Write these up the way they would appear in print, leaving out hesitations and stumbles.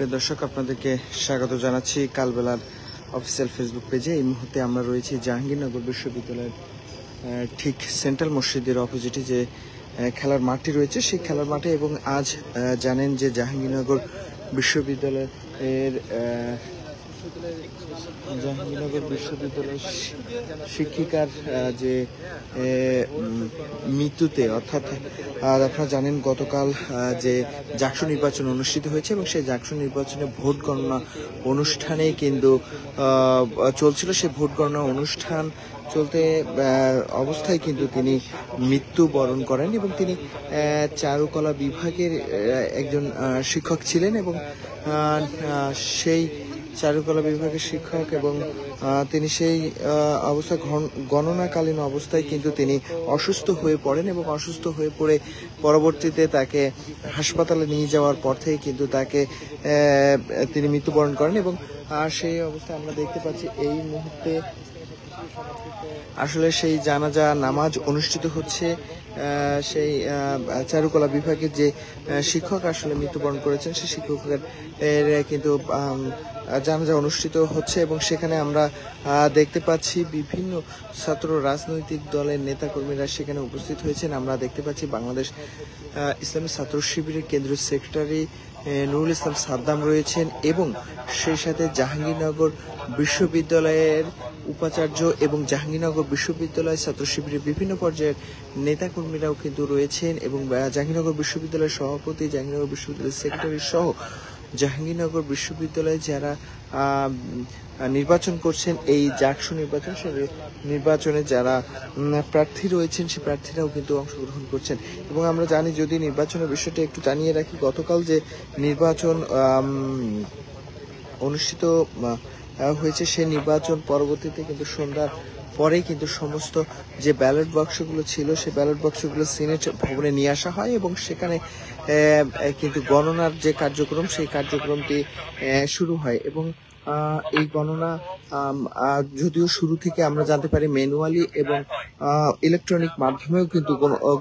প্রিয় দর্শক, আপনাদেরকে স্বাগত জানাচ্ছি কালবেলার অফিসিয়াল ফেসবুক পেজে। এই মুহূর্তে আমরা রয়েছি জাহাঙ্গীরনগর বিশ্ববিদ্যালয়ের ঠিক সেন্ট্রাল মসজিদের অপোজিটে যে খেলার মাঠটি রয়েছে, সেই খেলার মাঠে। এবং আজ জানেন যে জাহাঙ্গীরনগর বিশ্ববিদ্যালয়ের শিক্ষিকার যে মৃত্যুতে, অর্থাৎ আপনারা জানেন গতকাল যে জাকসু নির্বাচন অনুষ্ঠিত হয়েছে এবং সেই জাকসু নির্বাচনে ভোট গণনা অনুষ্ঠানে কিন্তু চলছিল। সেই ভোট গণনা অনুষ্ঠান চলতে অবস্থায় কিন্তু তিনি মৃত্যুবরণ করেন এবং তিনি চারুকলা বিভাগের একজন শিক্ষক ছিলেন এবং সেই চারুকলা বিভাগের শিক্ষক এবং তিনি সেই অবস্থা গণনাকালীন অবস্থায় কিন্তু তিনি অসুস্থ হয়ে পড়েন এবং অসুস্থ হয়ে পড়ে পরবর্তীতে তাকে হাসপাতালে নিয়ে যাওয়ার পর থেকে কিন্তু তাকে তিনি মৃত্যুবরণ করেন। এবং সেই অবস্থায় আমরা দেখতে পাচ্ছি এই মুহূর্তে আসলে সেই জানাজা নামাজ অনুষ্ঠিত হচ্ছে। সেই চারুকলা বিভাগের যে শিক্ষক আসলে মৃত্যুবরণ করেছেন, সেই শিক্ষকের কিন্তু জানাজা অনুষ্ঠিত হচ্ছে এবং সেখানে আমরা দেখতে পাচ্ছি বিভিন্ন ছাত্র রাজনৈতিক দলের নেতাকর্মীরা সেখানে উপস্থিত হয়েছেন। আমরা দেখতে পাচ্ছি বাংলাদেশ ইসলামী ছাত্র শিবিরের কেন্দ্রীয় সেক্রেটারি নুরুল ইসলাম সাদ্দাম রয়েছেন এবং সেই সাথে জাহাঙ্গীরনগর বিশ্ববিদ্যালয়ের উপাচার্য এবং জাহাঙ্গীরনগর বিশ্ববিদ্যালয় ছাত্র শিবিরের বিভিন্ন পর্যায়ের নেতাকর্মীরাও কিন্তু রয়েছেন এবং জাহাঙ্গীরনগর বিশ্ববিদ্যালয়ের সভাপতি, জাহাঙ্গীরনগর বিশ্ববিদ্যালয়ের সেক্রেটারি সহ জাহাঙ্গীরনগর বিশ্ববিদ্যালয়ে যারা নির্বাচন করছেন, এই জাকসু নির্বাচন, সেই নির্বাচনে যারা প্রার্থী রয়েছেন সেই প্রার্থীরাও কিন্তু অংশগ্রহণ করছেন। এবং আমরা জানি, যদি নির্বাচনের বিষয়টা একটু জানিয়ে রাখি, গতকাল যে নির্বাচন অনুষ্ঠিত হয়েছে সেই নির্বাচন পরবর্তীতে কিন্তু সন্ধ্যার পরে কিন্তু সমস্ত যে ব্যালট বাক্সগুলো ছিল সেই ব্যালট বাক্সগুলো সিনেট ভবনে নিয়ে আসা হয় এবং সেখানে কিন্তু গণনার যে কার্যক্রম সেই কার্যক্রমটি শুরু হয়। এবং এই গণনা যদিও শুরু থেকে আমরা জানতে পারি ম্যানুয়ালি এবং ইলেকট্রনিক মাধ্যমেও কিন্তু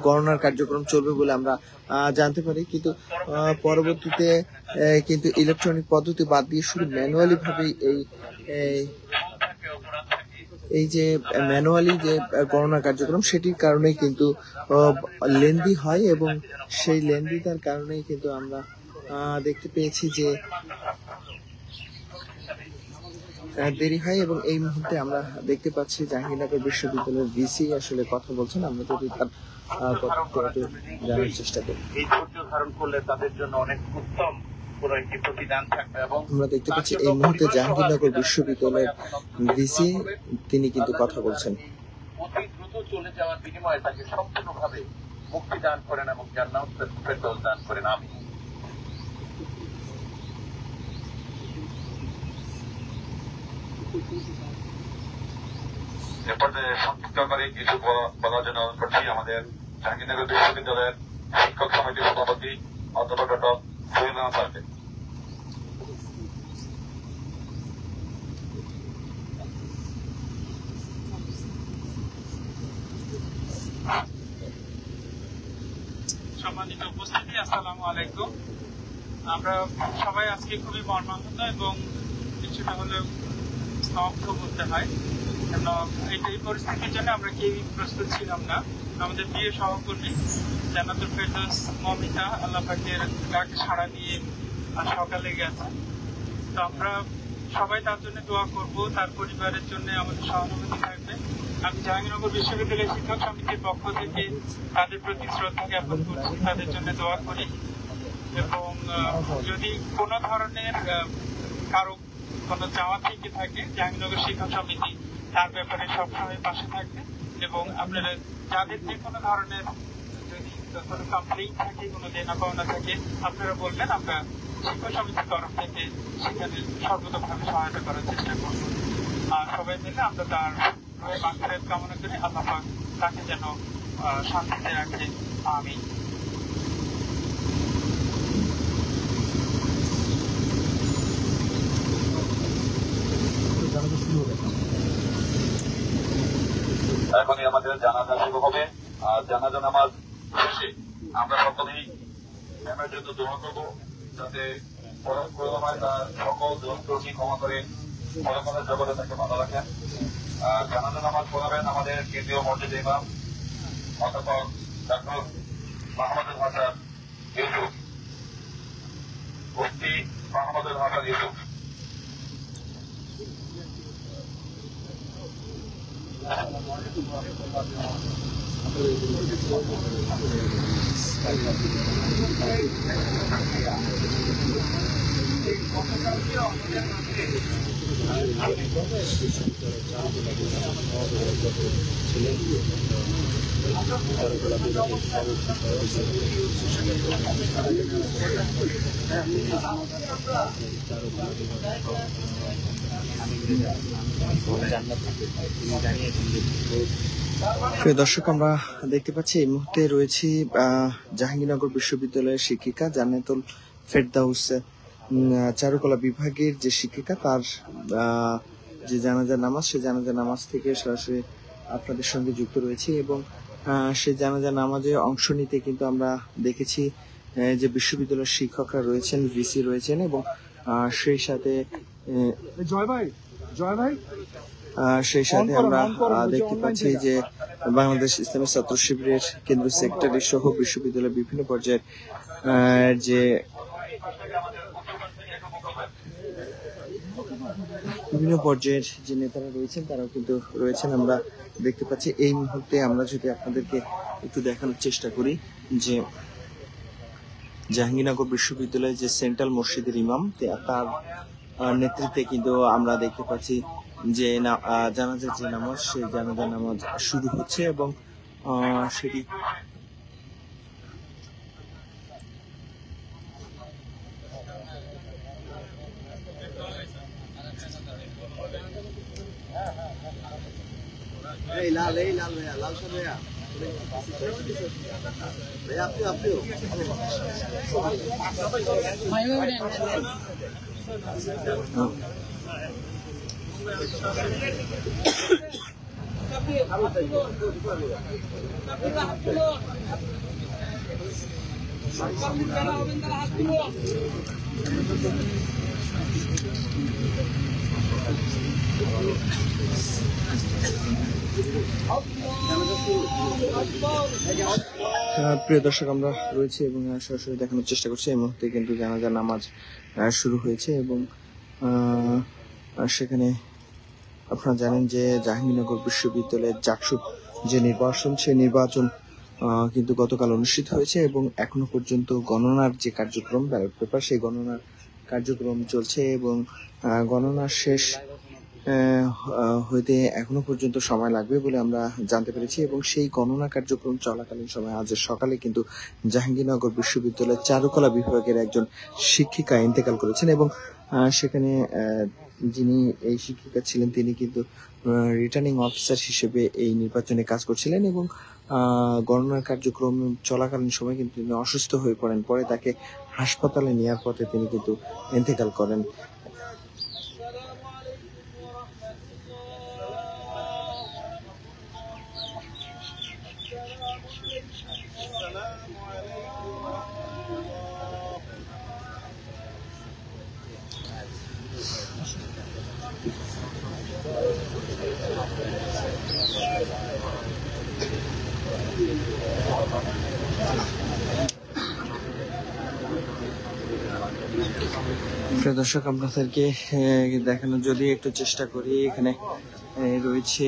গণনার কার্যক্রম চলবে বলে আমরা জানতে পারি, কিন্তু পরবর্তীতে কিন্তু ইলেকট্রনিক পদ্ধতি বাদ দিয়ে শুধু ম্যানুয়ালি ভাবেই এই যে ম্যানুয়ালি যে গণনা কার্যক্রম সেটির কারণেই কিন্তু লেন্দি হয় এবং সেই লেন্দিতার কারণেই কিন্তু আমরা দেখতে পেয়েছি যে দেরি হয়। এবং এই মুহূর্তে আমরা দেখতে পাচ্ছি জাহাঙ্গীরনগর বিশ্ববিদ্যালয়ের ভিসি আসলে কথা বলছেন। আমরা যদি তার জানার চেষ্টা করি। এই ধৈর্য ধারণ করলে তাদের জন্য অনেক উত্তম কোনো একটি প্রতিদান থাকবে। এবং আমরা দেখতে পাচ্ছি এই মুহূর্তে জাহাঙ্গীরনগর বিশ্ববিদ্যালয়ের ভিসি তিনি কিন্তু কথা বলছেন। অতি দ্রুত চলে যাওয়ার বিনিময়ে তাকে সম্পূর্ণভাবে মুক্তি দান করেন এবং জান্নাতুল ফেরদৌস দান করেন। আমিন। এ পর্যায়ে সংক্ষিপ্ত করে কিছু বলার জন্য অনুরোধ করছি আমাদের জাহাঙ্গীরনগর বিশ্ববিদ্যালয়ের শিক্ষক সমিতির সভাপতি অধ্যাপক ডক্টর সোহেল রানা স্যারকে। সম্মানিত উপস্থিতি, আসসালামু আলাইকুম। আমরা সবাই আজকে খুবই মর্মাহত এবং কিছুটা হলেও স্তব্ধ বলতে হয়, কেন এই পরিস্থিতির জন্য আমরা কেউই প্রস্তুত ছিলাম না। আমাদের প্রিয় সহকর্মী জান্নাতুল ফেরদৌস মমিতা আল্লাহ পাকের ডাকে সাড়া দিয়ে সকালে গেছে। তো আমরা সবাই তার জন্য দোয়া করব, তার পরিবারের জন্য আমাদের সহানুভূতি থাকবে। আমি জাহাঙ্গীরনগর বিশ্ববিদ্যালয় শিক্ষক সমিতির পক্ষ থেকে তাদের প্রতি শ্রদ্ধা জ্ঞাপন করছি, তাদের জন্য দোয়া করি। এবং যদি কোনো ধরনের কারো কোনো চাওয়া থেকে থাকে, জাহাঙ্গীরনগর শিক্ষক সমিতি তার ব্যাপারে সবসময় পাশে থাকবে। এবং আপনারা যাদের যে কোনো ধরনের যদি কোনো কমপ্লেইন থাকে, কোনো দেনা পাওনা থাকে, আপনারা বলবেন, আমরা শিক্ষক সমিতির তরফ থেকে সেখানে সর্বতভাবে সহায়তা করার চেষ্টা করব। আর সবাই মিলে আমরা তার মাগফিরাত কামনা করি, আল্লাহ পাক তাকে যেন শান্তিতে রাখে। আমিন। এখনই আমাদের জানাজা শুরু হবে। আর জানাজা নামাজ শেষে আমরা সকলেই ম্যামের জন্য দোয়া করবো, যাতে করুণাময় তার সকল দোষ ত্রুটি ক্ষমা করে পরকালের জগতে তাকে ভালো রাখেন। জানাজা নামাজ পড়াবেন আমাদের কেন্দ্রীয় মসজিদ ইমাম অধ্যাপক ডক্টর মাহমুদুল হাসান ইউসুফ, মুফতি মাহমুদুল হাসান ইউসুফ। প্রিয় দর্শক, আমরা দেখতে পাচ্ছি এই মুহূর্তে রয়েছি জাহাঙ্গীরনগর বিশ্ববিদ্যালয়ের শিক্ষিকা জান্নাতুল ফেরদাউস চারুকলা বিভাগের যে শিক্ষিকা, তার যে জানাজা নামাজ, সেই জানাজা নামাজ থেকে সরাসরি আপনাদের সঙ্গে যুক্ত রয়েছি এবং সেই জানাজা নামাজে অংশ নিতে কিন্তু আমরা দেখেছি যে বিশ্ববিদ্যালয়ের শিক্ষকরা রয়েছেন, ভিসি রয়েছেন এবং সেই সাথে সেই সাথে আমরা দেখতে পাচ্ছি যে বাংলাদেশ ইসলামী ছাত্র শিবিরের কেন্দ্রীয় সেক্রেটারি সহ বিশ্ববিদ্যালয়ের বিভিন্ন পর্যায়ের যে নেতারা রয়েছেন তারাও কিন্তু রয়েছেন। আমরা দেখতে পাচ্ছি এই মুহূর্তে আমরা যদি আপনাদেরকে একটু দেখানোর চেষ্টা করি যে জাহাঙ্গীরনগর বিশ্ববিদ্যালয়ের যে সেন্ট্রাল মসজিদের ইমাম, তার নেতৃত্বে কিন্তু আমরা দেখতে পাচ্ছি যে জানাজার যে নামাজ, সেই জানাজার নামাজ শুরু হচ্ছে এবং সেটি প্রিয় দর্শক, আমরা রয়েছে এবং সরাসরি দেখানোর চেষ্টা করছি। এই মুহূর্তে কিন্তু জানাজা নামাজ শুরু হয়েছে এবং সেখানে আপনারা জানেন যে জাহাঙ্গীরনগর বিশ্ববিদ্যালয়ের জাকসু যে নির্বাচন, সেই নির্বাচন কিন্তু গতকাল অনুষ্ঠিত হয়েছে এবং এখনো পর্যন্ত গণনার যে কার্যক্রম, ব্যালট পেপার, সেই গণনার কার্যক্রম চলছে এবং গণনার শেষ হইতে এখনো পর্যন্ত সময় লাগবে বলে আমরা জানতে পেরেছি এবং সেই গণনা কার্যক্রম চলাকালীন সময় আজ সকালে কিন্তু জাহাঙ্গীরনগর বিশ্ববিদ্যালয়ের চারুকলা বিভাগের একজন শিক্ষিকা ইন্তেকাল করেছেন এবং সেখানে যিনি এই শিক্ষিকা ছিলেন তিনি কিন্তু রিটার্নিং অফিসার হিসেবে এই নির্বাচনে কাজ করছিলেন এবং গণনার কার্যক্রম চলাকালীন সময় কিন্তু তিনি অসুস্থ হয়ে পড়েন। পরে তাকে হাসপাতালে নেওয়ার পথে তিনি কিন্তু ইন্তেকাল করেন। প্রিয় দর্শক, আপনাদেরকে দেখানোর যদি একটু চেষ্টা করি, এখানে রয়েছে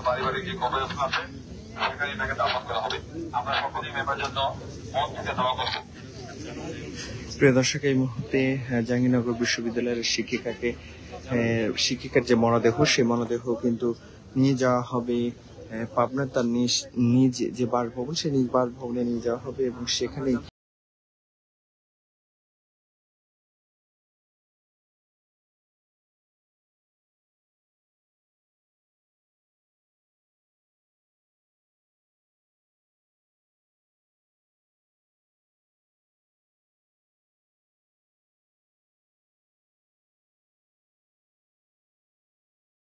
পারিবারিক যে কবরস্থান আছে সেখানে তাকে দাফন করা হবে। আমরা সকলেই ম্যামের জন্য মন থেকে দোয়া করব। প্রিয় দর্শক, এই মুহূর্তে জাহাঙ্গীরনগর বিশ্ববিদ্যালয়ের শিক্ষিকার যে মরদেহ, সেই মরদেহ কিন্তু নিয়ে যাওয়া হবে পাবনা, তার নিজ যে বাসভবন, সেই নিজ বাসভবনে নিয়ে যাওয়া হবে এবং সেখানেই